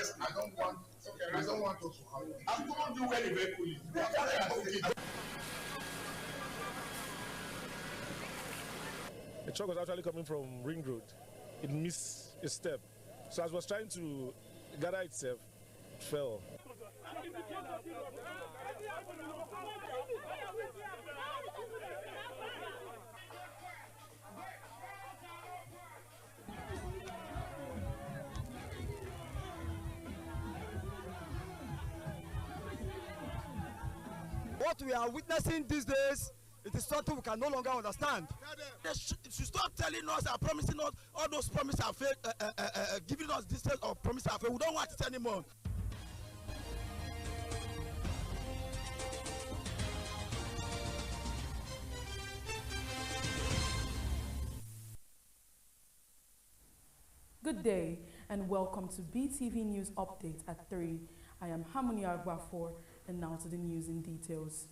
honest, I don't want us to have. I'm going to do very, very quickly. The truck was actually coming from Ring Road. It missed a step. So as it was trying to gather itself, it fell. What we are witnessing these days, it is something we can no longer understand. They should stop telling us and promising us all those promises are fake, giving us this set of promises are fake. We don't want it anymore. Good day and welcome to BeeTv News Update at 3. I am Harmony Agbafor and now to the news in details.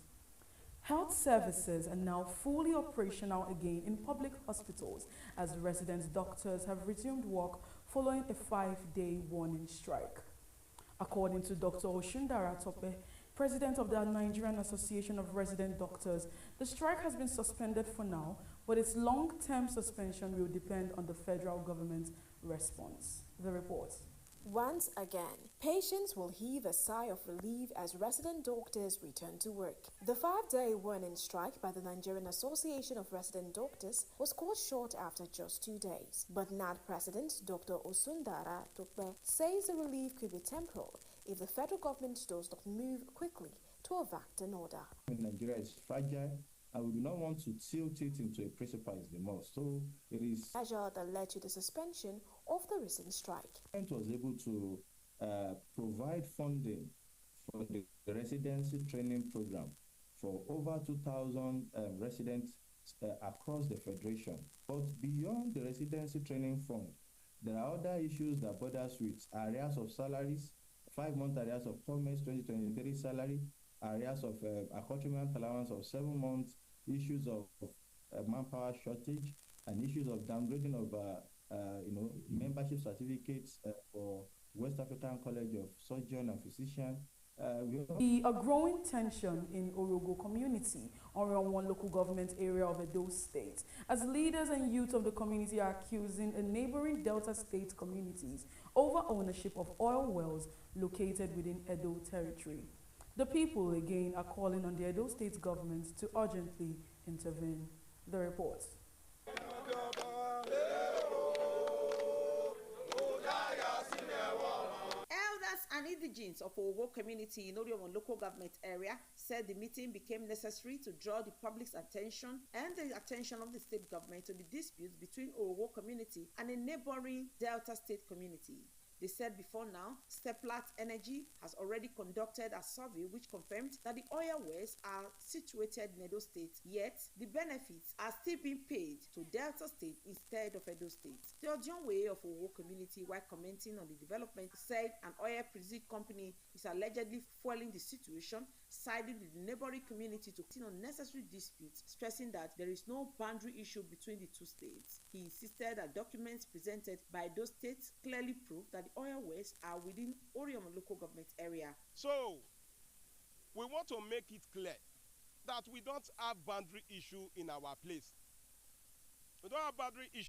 Health services are now fully operational again in public hospitals as resident doctors have resumed work following a 5-day warning strike. According to Dr. Oshundara Tope, president of the Nigerian Association of Resident Doctors, the strike has been suspended for now, but its long-term suspension will depend on the federal government's response. The report. Once again, patients will heave a sigh of relief as resident doctors return to work. The 5-day warning strike by the Nigerian Association of Resident Doctors was cut short after just 2 days. But NAD President Dr. Osundara Tope says the relief could be temporal if the federal government does not move quickly to enact an order. Nigeria is fragile, and we do not want to tilt it into a precipice the more. So it is measure that led to the suspension of the recent strike. The government was able to provide funding for the residency training program for over 2,000 residents across the federation. But beyond the residency training fund, there are other issues that bother us with arrears of salaries, 5-month arrears of permits, 2023 salary, areas of accoutrement allowance of 7 months, issues of manpower shortage, and issues of downgrading of membership certificates for West African College of Surgeon and Physician. A growing tension in Orogo community, one local government area of Edo State, as leaders and youth of the community are accusing a neighboring Delta State communities over ownership of oil wells located within Edo territory. The people again are calling on the Edo State government to urgently intervene. The report. Elders and indigents of Owo community in Oriomon local government area said the meeting became necessary to draw the public's attention and the attention of the state government to the disputes between Owo community and a neighboring Delta State community. They said before now, Steplat Energy has already conducted a survey which confirmed that the oil wells are situated in Edo State, yet the benefits are still being paid to Delta State instead of Edo State. The Ojonwe of Owo community, while commenting on the development, said an oil pursuit company is allegedly fueling the situation, siding with the neighboring community to continue unnecessary disputes, stressing that there is no boundary issue between the two states. He insisted that documents presented by those states clearly prove that the oil wells are within Oriom local government area. So, we want to make it clear that we don't have boundary issue in our place. We don't have boundary issue.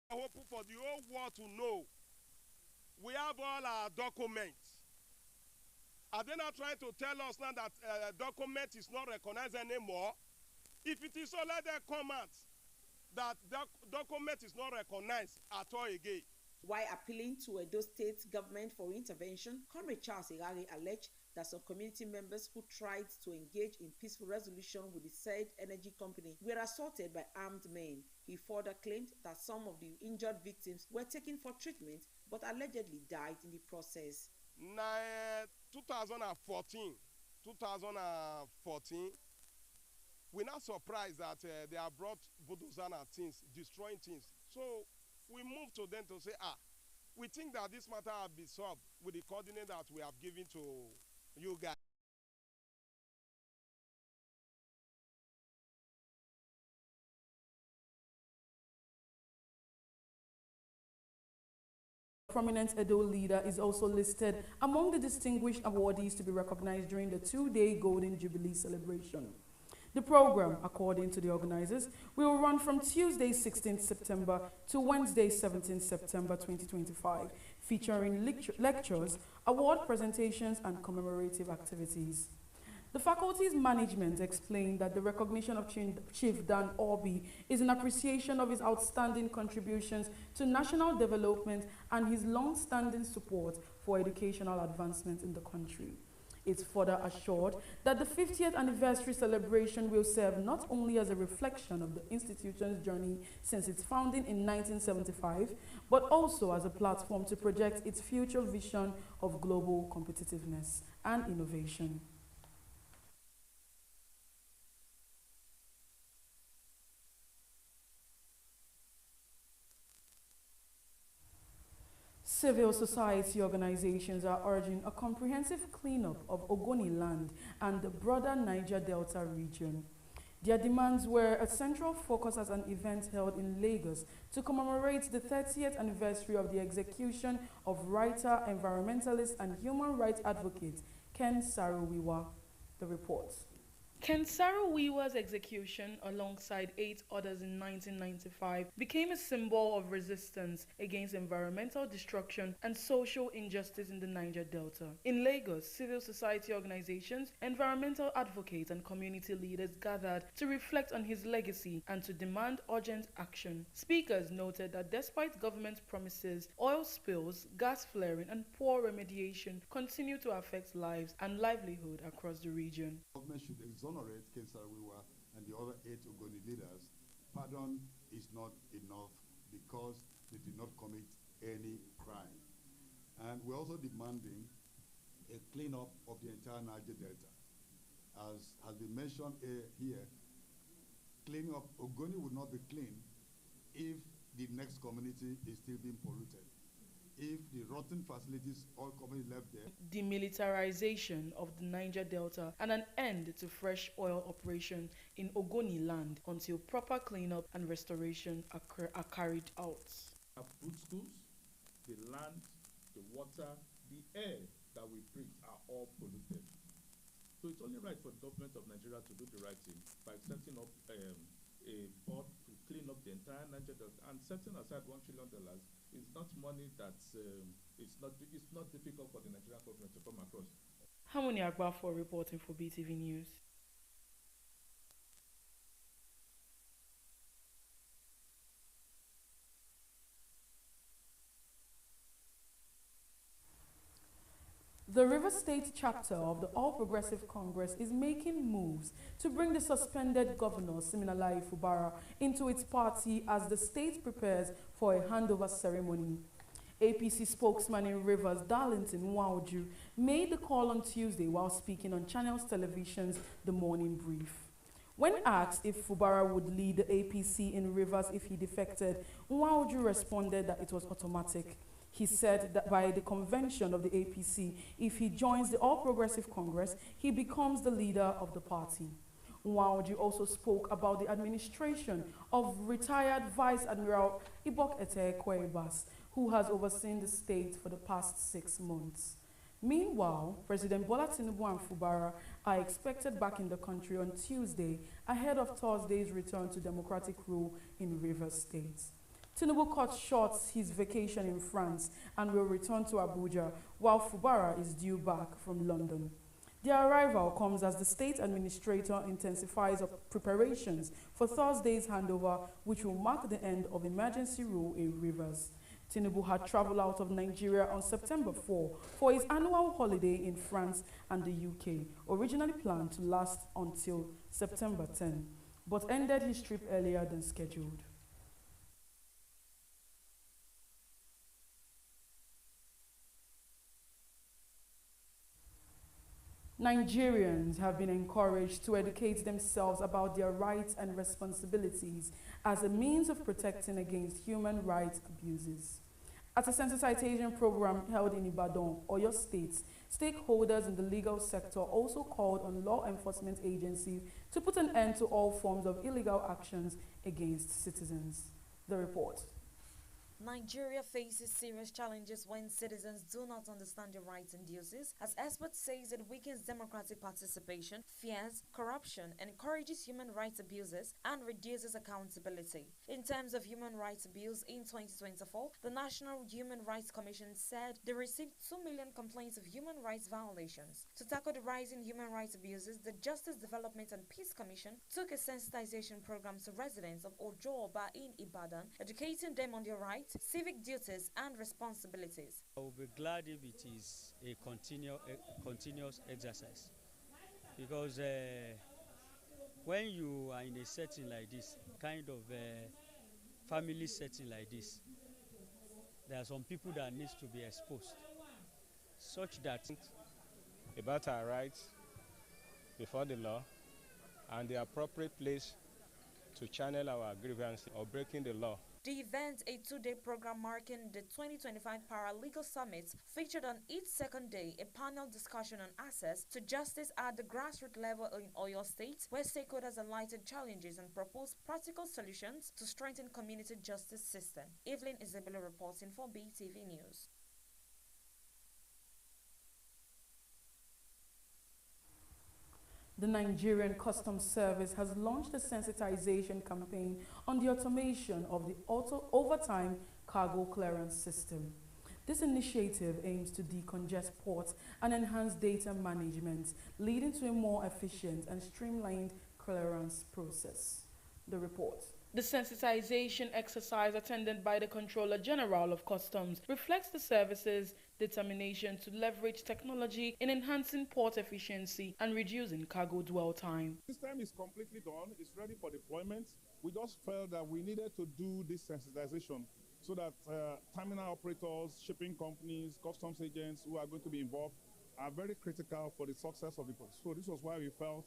I hope for the whole world to know we have all our documents. Are they not trying to tell us now that document is not recognized anymore? If it is so, let them come out that document is not recognized at all again. While appealing to Edo State government for intervention, Comrade Charles Irari alleged that some community members who tried to engage in peaceful resolution with the said energy company were assaulted by armed men. He further claimed that some of the injured victims were taken for treatment but allegedly died in the process. 2014, we're not surprised that they have brought bulldozer and things, destroying things. So we move to them to say, we think that this matter will be solved with the coordinate that we have given to you guys. prominent Edo leader, is also listed among the distinguished awardees to be recognized during the two-day Golden Jubilee celebration. The program, according to the organizers, will run from Tuesday 16th September to Wednesday 17th September 2025, featuring lectures, award presentations, and commemorative activities. The faculty's management explained that the recognition of Chief Dan Obi is an appreciation of his outstanding contributions to national development and his long-standing support for educational advancement in the country. It's further assured that the 50th anniversary celebration will serve not only as a reflection of the institution's journey since its founding in 1975, but also as a platform to project its future vision of global competitiveness and innovation. Civil society organizations are urging a comprehensive cleanup of Ogoni land and the broader Niger Delta region. Their demands were a central focus at an event held in Lagos to commemorate the 30th anniversary of the execution of writer, environmentalist, and human rights advocate Ken Saro-Wiwa. The report. Ken Saro-Wiwa's execution, alongside 8 others in 1995, became a symbol of resistance against environmental destruction and social injustice in the Niger Delta. In Lagos, civil society organizations, environmental advocates, and community leaders gathered to reflect on his legacy and to demand urgent action. Speakers noted that despite government promises, oil spills, gas flaring, and poor remediation continue to affect lives and livelihood across the region. Government should exonerate Ken Saro-Wiwa and the other 8 Ogoni leaders. Pardon is not enough because they did not commit any crime. And we're also demanding a cleanup of the entire Niger Delta. As has been mentioned here, cleaning up Ogoni would not be clean if the next community is still being polluted. If the rotten facilities all commonly left there. Demilitarization of the Niger Delta and an end to fresh oil operations in Ogoni land until proper cleanup and restoration are carried out. Our food schools, the land, the water, the air that we breathe are all polluted. So it's only right for the government of Nigeria to do the right thing by setting up a board to clean up the entire Niger Delta, and setting aside $1 trillion is not money that's it's not difficult for the Nigerian government to come across. Harmony Agbafor reporting for BeeTv News. The River State chapter of the All Progressive Congress is making moves to bring the suspended governor, Siminalayi Fubara, into its party as the state prepares for a handover ceremony. APC spokesman in Rivers, Darlington Nwauju, made the call on Tuesday while speaking on Channels Television's The Morning Brief. When asked if Fubara would lead the APC in Rivers if he defected, Nwauju responded that it was automatic. He said that by the convention of the APC, if he joins the All Progressive Congress, he becomes the leader of the party. Nwauju also spoke about the administration of retired Vice Admiral Ibok Ete-Kwebas, who has overseen the state for the past 6 months. Meanwhile, President Bola Tinubu and Fubara are expected back in the country on Tuesday ahead of Thursday's return to democratic rule in Rivers State. Tinubu cut short his vacation in France and will return to Abuja, while Fubara is due back from London. Their arrival comes as the state administrator intensifies preparations for Thursday's handover, which will mark the end of emergency rule in Rivers. Tinubu had traveled out of Nigeria on September 4 for his annual holiday in France and the UK, originally planned to last until September 10, but ended his trip earlier than scheduled. Nigerians have been encouraged to educate themselves about their rights and responsibilities as a means of protecting against human rights abuses. At a sensitization program held in Ibadan, Oyo State, stakeholders in the legal sector also called on law enforcement agencies to put an end to all forms of illegal actions against citizens. The report. Nigeria faces serious challenges when citizens do not understand their rights and duties, as experts say it weakens democratic participation, fears corruption, encourages human rights abuses, and reduces accountability. In terms of human rights abuse in 2024, the National Human Rights Commission said they received 2 million complaints of human rights violations. To tackle the rise in human rights abuses, the Justice Development and Peace Commission took a sensitization program to residents of Ojo-Oba in Ibadan, educating them on their rights, civic duties, and responsibilities. I will be glad if it is a continuous exercise, because when you are in a setting like this, kind of family setting like this, there are some people that needs to be exposed, such that about our rights before the law and the appropriate place to channel our grievance or breaking the law. The event, a two-day program marking the 2025 Paralegal Summit, featured on its second day a panel discussion on access to justice at the grassroots level in Oyo State, where stakeholders highlighted challenges and proposed practical solutions to strengthen community justice system. Evelyn Isabella reporting for BeeTv News. The Nigerian Customs Service has launched a sensitization campaign on the automation of the overtime cargo clearance system. This initiative aims to decongest ports and enhance data management, leading to a more efficient and streamlined clearance process. The report. The sensitization exercise attended by the Controller General of Customs reflects the service's determination to leverage technology in enhancing port efficiency and reducing cargo dwell time. The system is completely done. It's ready for deployment. We just felt that we needed to do this sensitization so that terminal operators, shipping companies, customs agents who are going to be involved are very critical for the success of the process. So this was why we felt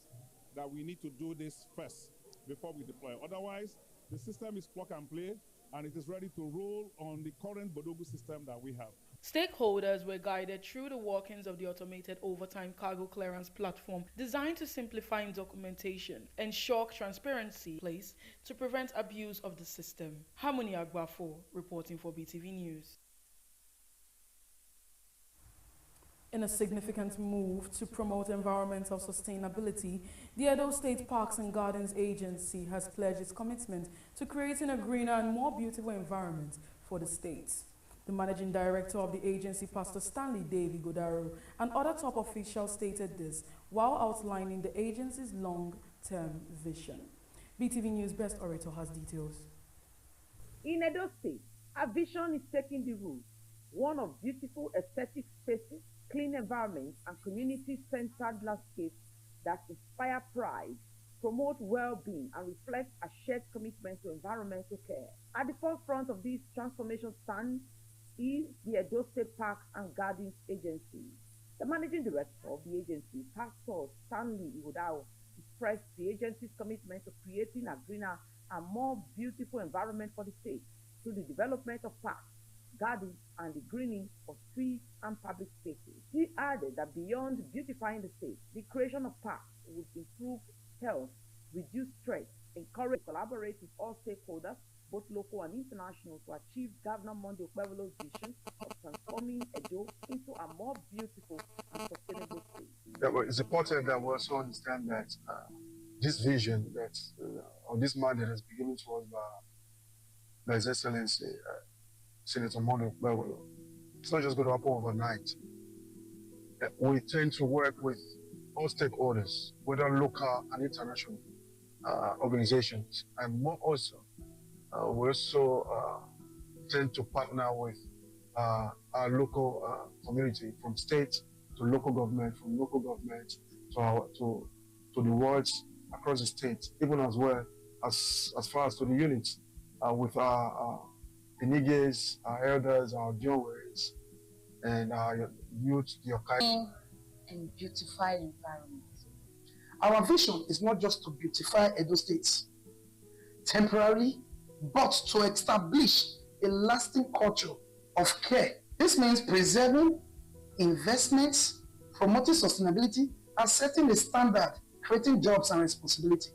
that we need to do this first before we deploy. Otherwise, the system is plug and play, and it is ready to roll on the current Bodogu system that we have. Stakeholders were guided through the workings of the automated overtime cargo clearance platform designed to simplify documentation, ensure transparency in place to prevent abuse of the system. Harmony Agbafo reporting for BeeTv News. In a significant move to promote environmental sustainability, the Edo State Parks and Gardens Agency has pledged its commitment to creating a greener and more beautiful environment for the state. The managing director of the agency, Pastor Stanley Davy Godaro, and other top officials stated this while outlining the agency's long-term vision. BeeTv News Best Orator has details. In Edo State, our vision is taking the route, one of beautiful aesthetic spaces, clean environments, and community-centered landscapes that inspire pride, promote well-being, and reflect a shared commitment to environmental care. At the forefront of this transformation stands is the Edo State Parks and Gardens Agency. The managing director of the agency, Pastor Stanley Godaro, expressed the agency's commitment to creating a greener and more beautiful environment for the state through the development of parks, gardens, and the greening of streets and public spaces. He added that beyond beautifying the state, the creation of parks would improve health, reduce stress, encourage, collaborate with all stakeholders, both local and international, to achieve Governor Monday Okpebholo's vision of transforming Edo into a more beautiful and sustainable state. Yeah, but it's important that we also understand that this vision that, or this mandate is beginning to us by His Excellency, Senator Monday Okpebholo. It's not just going to happen overnight. We tend to work with all stakeholders, whether local and international organizations, and more also, we also tend to partner with our local community, from state to local government, from local government to the wards across the state, even as well as far as to the units with our Iniges, our elders, our Diowaries, and our youth, the Okai. And beautify environment. Our vision is not just to beautify Edo State temporarily, but to establish a lasting culture of care. This means preserving investments, promoting sustainability, and setting a standard, creating jobs and responsibility.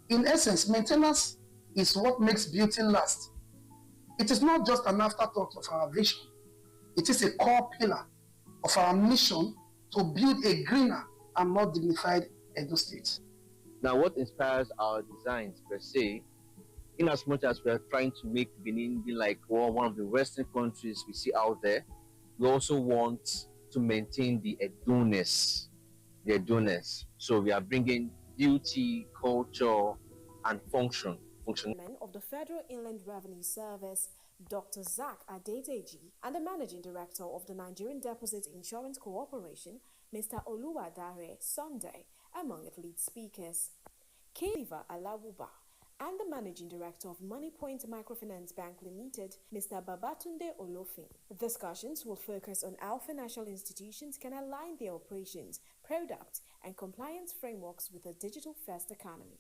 In essence, maintenance is what makes beauty last. It is not just an afterthought of our vision. It is a core pillar of our mission to build a greener and more dignified Edo State. Now, what inspires our designs per se, in as much as we are trying to make Benin be like one of the Western countries we see out there, we also want to maintain the Edo-ness. So we are bringing beauty, culture, and function. Of the Federal Inland Revenue Service, Dr. Zach Adedeji, and the Managing Director of the Nigerian Deposit Insurance Corporation, Mr. Oluwadare Sunday, among its lead speakers. Kaliva Alawuba, and the Managing Director of Moneypoint Microfinance Bank Limited, Mr. Babatunde Olofin. Discussions will focus on how financial institutions can align their operations, products, and compliance frameworks with a digital-first economy.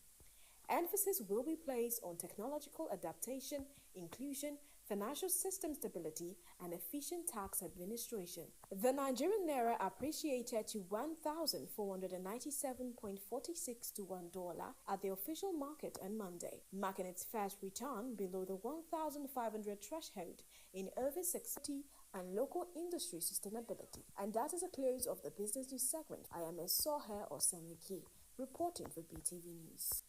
Emphasis will be placed on technological adaptation, inclusion, financial system stability, and efficient tax administration. The Nigerian Naira appreciated to 1,497.46 to $1 at the official market on Monday, marking its first return below the 1,500 threshold in over 60 and local industry sustainability. And that is a close of the business news segment. I am Soher Osemeki, reporting for BeeTv News.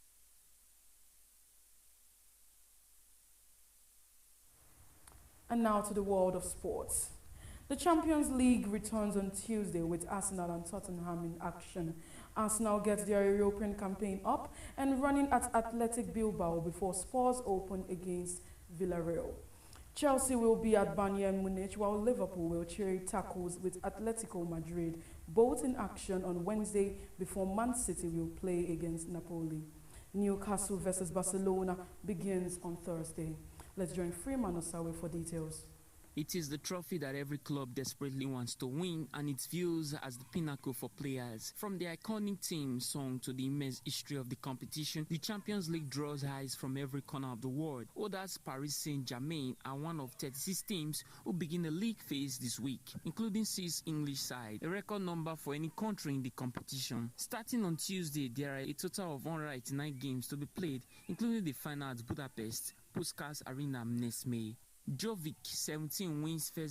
And now to the world of sports. The Champions League returns on Tuesday with Arsenal and Tottenham in action. Arsenal gets their European campaign up and running at Athletic Bilbao before Spurs open against Villarreal. Chelsea will be at Bayern Munich, while Liverpool will trade tackles with Atletico Madrid, both in action on Wednesday before Man City will play against Napoli. Newcastle versus Barcelona begins on Thursday. Let's join Freeman Osawe for details. It is the trophy that every club desperately wants to win, and it's viewed as the pinnacle for players. From the iconic theme song to the immense history of the competition, the Champions League draws eyes from every corner of the world. Others, Paris Saint-Germain, are one of 36 teams who begin the league phase this week, including 6 English sides, a record number for any country in the competition. Starting on Tuesday, there are a total of 189 games to be played, including the final at Budapest, Puskás Arena next May. Jovic, 17, wins first